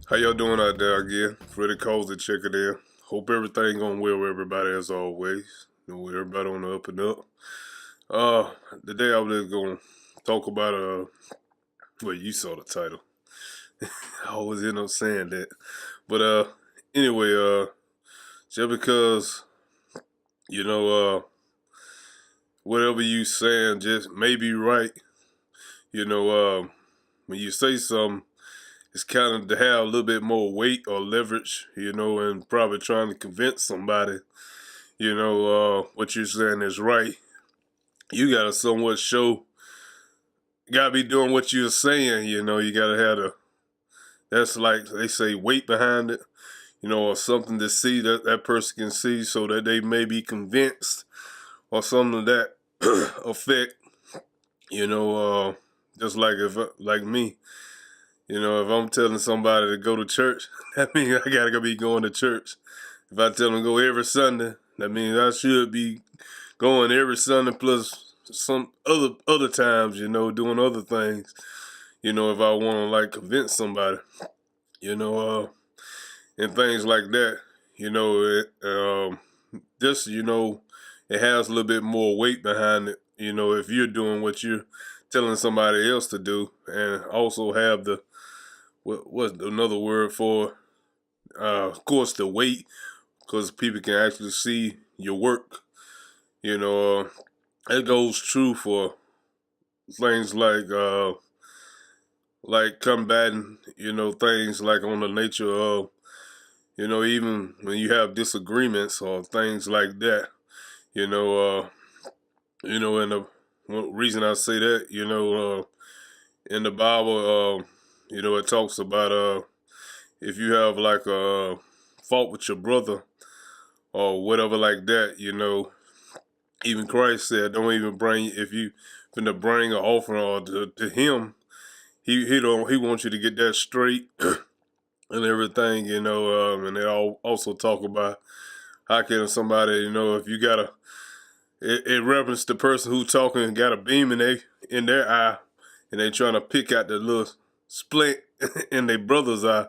How y'all doing out there again? Freddie Cozy checking in. Hope everything going well with everybody as always. With everybody on the up and up. Today I was just gonna talk about well, you saw the title. I always end up saying that. But anyway, just because, you know, whatever you saying just may be right, you know, when you say something, it's kind of to have a little bit more weight or leverage, and probably trying to convince somebody, what you're saying is right. You gotta somewhat show, you gotta be doing what you're saying, you gotta have that's like they say, weight behind it, or something to see that that person can see so that they may be convinced or something of that effect, you know, just like like me, if I'm telling somebody to go to church, that means I gotta be going to church. If I tell them to go every Sunday, that means I should be going every Sunday plus some other times, doing other things. If I want to like convince somebody, you know, and things like that. This, it has a little bit more weight behind it. If you're doing what you're telling somebody else to do, and also have the what's another word for, of course, the weight, because people can actually see your work. You know, it goes true for things like combating, things like on the nature of, even when you have disagreements or things like that, you know, and the one reason I say that, in the Bible, it talks about if you have like a fault with your brother or whatever like that, even Christ said, don't even bring, if you finna bring an offering or to him, he wants you to get that straight and everything, and they all also talk about how can somebody, if you got it reference the person who talking and got a beam in their eye, and they trying to pick out the little splint in their brother's eye,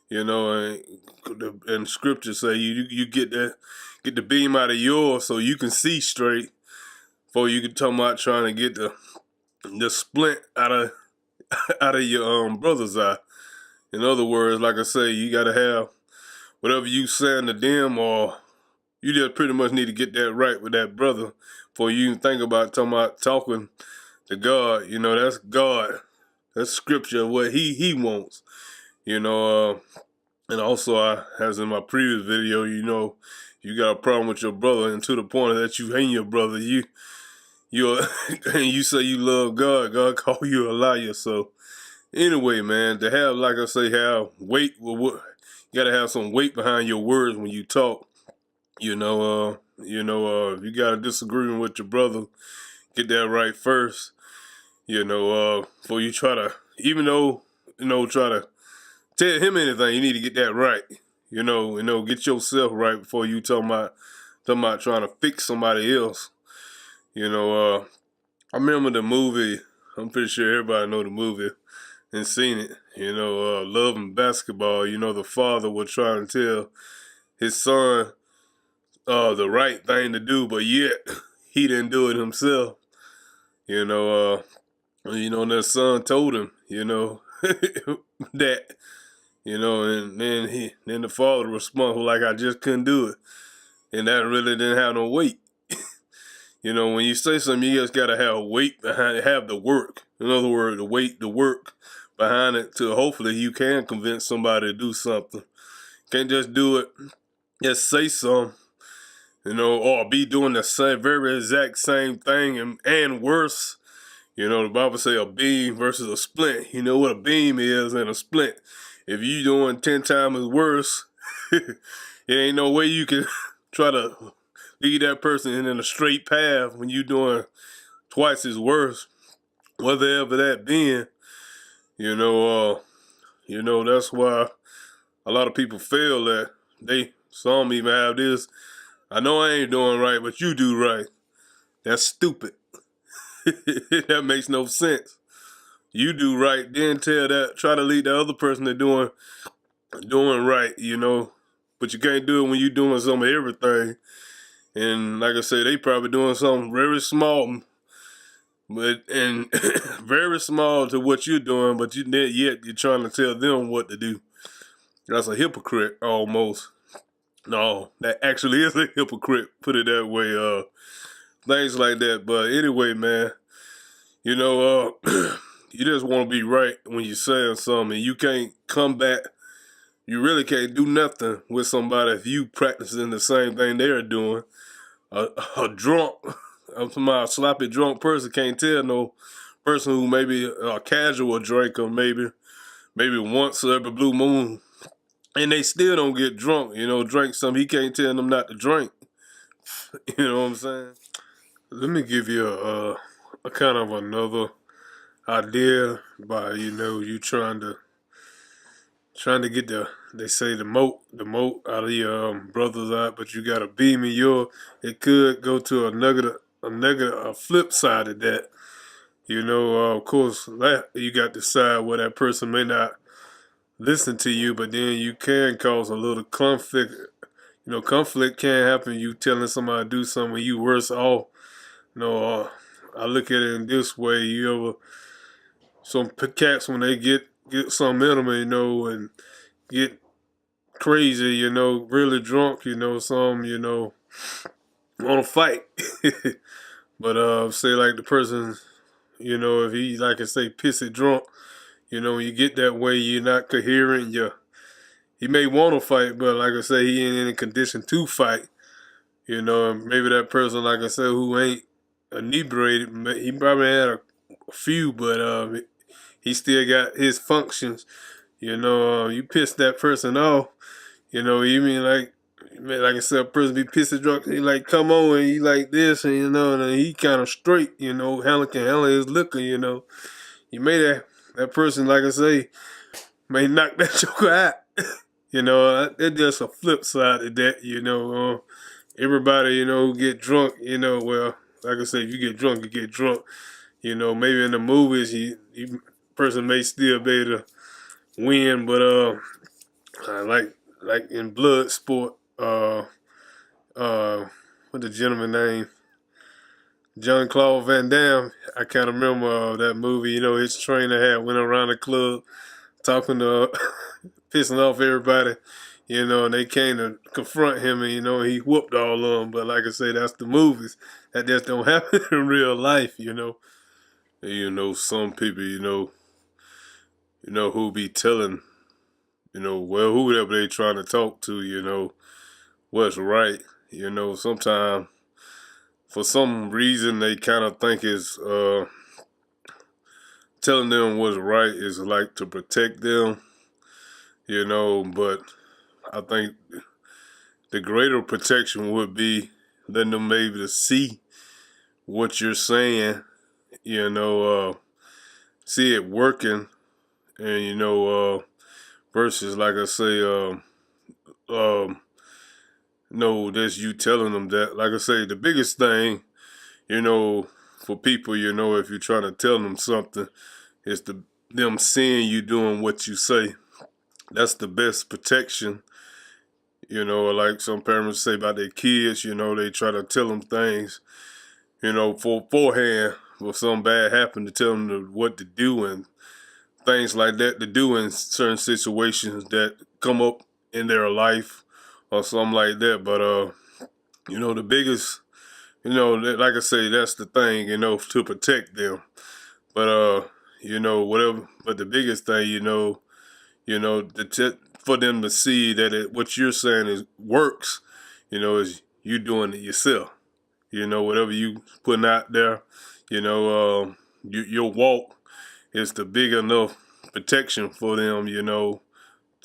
and scripture say you get the beam out of yours so you can see straight, before you can talk about trying to get the splint out of your brother's eye. In other words, like I say, you gotta have whatever you saying to them, or you just pretty much need to get that right with that brother before you even think about talking to God. That's God. That's scripture, what he wants. And also, as in my previous video, you got a problem with your brother, and to the point that you hate your brother, you and you say you love God, God call you a liar. So anyway, man, to have, like I say, have weight, you gotta have some weight behind your words when you talk. If you got a disagreement with your brother, get that right first. Before you try to, even though, try to tell him anything, you need to get that right. Get yourself right before you talking about trying to fix somebody else. I remember the movie. I'm pretty sure everybody know the movie and seen it. Love and Basketball. The father was trying to tell his son the right thing to do, but yet he didn't do it himself. You know, and that son told him, that, and then the father responded like, I just couldn't do it, and that really didn't have no weight. When you say something, you just gotta have weight behind it, have the work. In other words, the work behind it, to hopefully you can convince somebody to do something. Can't just do it, just say something, or be doing the same, very exact same thing and worse. The Bible say a beam versus a splint. You know what a beam is and a splint. If you doing 10 times as worse, it ain't no way you can try to lead that person in a straight path when you doing twice as worse, whatever that being. That's why a lot of people fail that. Some even have this, I know I ain't doing right, but you do right. That's stupid. That makes no sense. You do right, then try to lead the other person to doing doing right, you know. But you can't do it when you're doing some of everything. And like I say, they probably doing something very small, but and very small to what you're doing, but yet you're trying to tell them what to do. That's a hypocrite almost. No, that actually is a hypocrite. Put it that way. Things like that. But anyway, man, you know, you just want to be right when you're saying something. You can't come back. You really can't do nothing with somebody if you practicing the same thing they're doing. A drunk, I'm talking about a sloppy drunk person can't tell no person who maybe a casual drinker, maybe once every blue moon, and they still don't get drunk. You know, drink something. He can't tell them not to drink. You know what I'm saying? Let me give you a kind of another idea by you trying to get they say the moat out of your brother's eye, but you got a beam in your. It could go to a flip side of that. You know, of course, that you got to decide where that person may not listen to you, but then you can cause a little conflict. You know, conflict can happen. You telling somebody to do something, you worse off. You know, I look at it in this way. You ever some cats when they get some in them, and get crazy, really drunk, some, want to fight. But say like the person, if he like I say pissy drunk, when you get that way, you're not coherent. He may want to fight, but like I say, he ain't in a condition to fight. And maybe that person, like I said, who ain't inebriated, he probably had a few, but he still got his functions. You piss that person off. You mean like I said, a person be pissy drunk. He like come on and he like this, and and he kind of straight. Can handle his liquor. You may that person, like I say, may knock that joker out. It's just a flip side of that. Everybody, who get drunk, well, like I said, if you get drunk, you get drunk. Maybe in the movies, he person may still be able to win, but like in blood sport, what the gentleman name? Jean-Claude Van Damme. I can't remember that movie. His trainer had went around the club talking to, pissing off everybody. And they came to confront him, and he whooped all of them. But like I say, that's the movies. That just don't happen in real life. And, some people, who be telling, well, whoever they trying to talk to, what's right. Sometimes for some reason they kind of think is telling them what's right is like to protect them, but I think the greater protection would be letting them able to see what you're saying, see it working, and versus like I say, no, that's you telling them that. Like I say, the biggest thing, for people, if you're trying to tell them something, is them seeing you doing what you say. That's the best protection. Like some parents say about their kids, they try to tell them things, beforehand, if something bad happened, to tell them what to do and things like that to do in certain situations that come up in their life or something like that. But the biggest, like I say, that's the thing, to protect them. But whatever. But the biggest thing, for them to see that what you're saying is works, is you doing it yourself. Whatever you putting out there, your walk is the big enough protection for them, to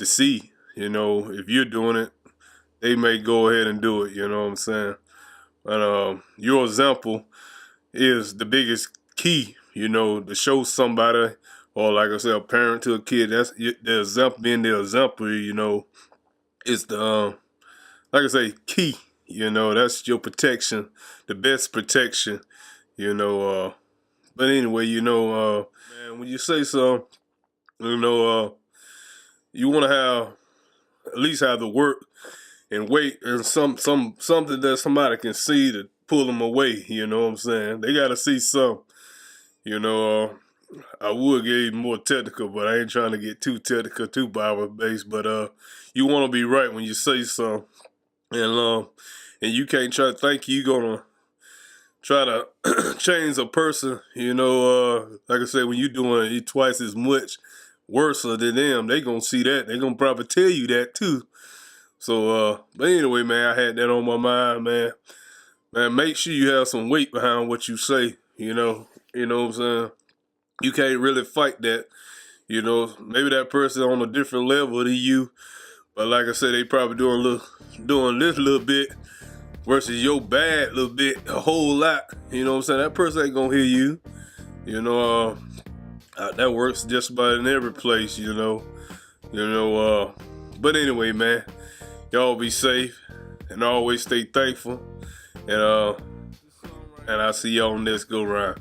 see. If you're doing it, they may go ahead and do it. You know what I'm saying? And your example is the biggest key. To show somebody, or like I said, a parent to a kid. That's the example. Being the example, is the like I say, key. That's your protection, the best protection. But anyway, man, when you say so, you want to have at least have to work and wait and something that somebody can see to pull them away. You know what I'm saying? They got to see some. You know, I would get even more technical, but I ain't trying to get too technical, too Bible based. But you want to be right when you say something, and you can't try to think you're gonna try to change a person. You know, like I said, when you're doing it twice as much worse than them, they gonna see that. They gonna probably tell you that too. So, but anyway, man, I had that on my mind, man. Man, make sure you have some weight behind what you say. You know what I'm saying? You can't really fight that. You know, maybe that person on a different level than you, but like I said, they probably doing this little bit versus your bad little bit a whole lot. You know what I'm saying? That person ain't gonna hear you. You know, that works just about in every place. You know. But anyway, man, y'all be safe and always stay thankful. And I'll see y'all on this go round.